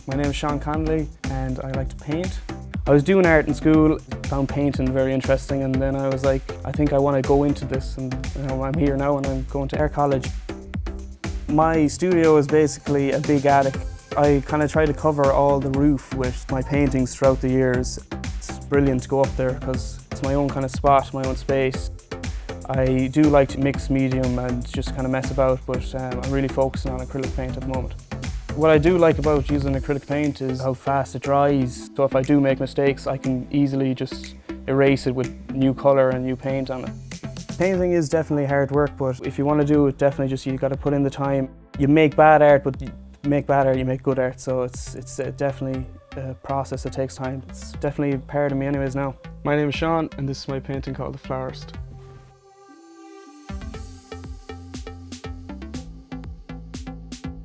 My name is Sean Connolly and I like to paint. I was doing art in school, found painting very interesting, and then I was like, I think I want to go into this, and I'm here now and I'm going to art college. My studio is basically a big attic. I kind of try to cover all the roof with my paintings throughout the years. It's brilliant to go up there because it's my own kind of spot, my own space. I do like to mix medium and just kind of mess about, but I'm really focusing on acrylic paint at the moment. What I do like about using acrylic paint is how fast it dries. So if I do make mistakes, I can easily just erase it with new colour and new paint on it. Painting is definitely hard work, but if you want to do it, definitely just you got to put in the time. You make bad art, but you make bad art, you make good art. So it's definitely a process that takes time. It's definitely part of me anyways now. My name is Sean and this is my painting called The Florist.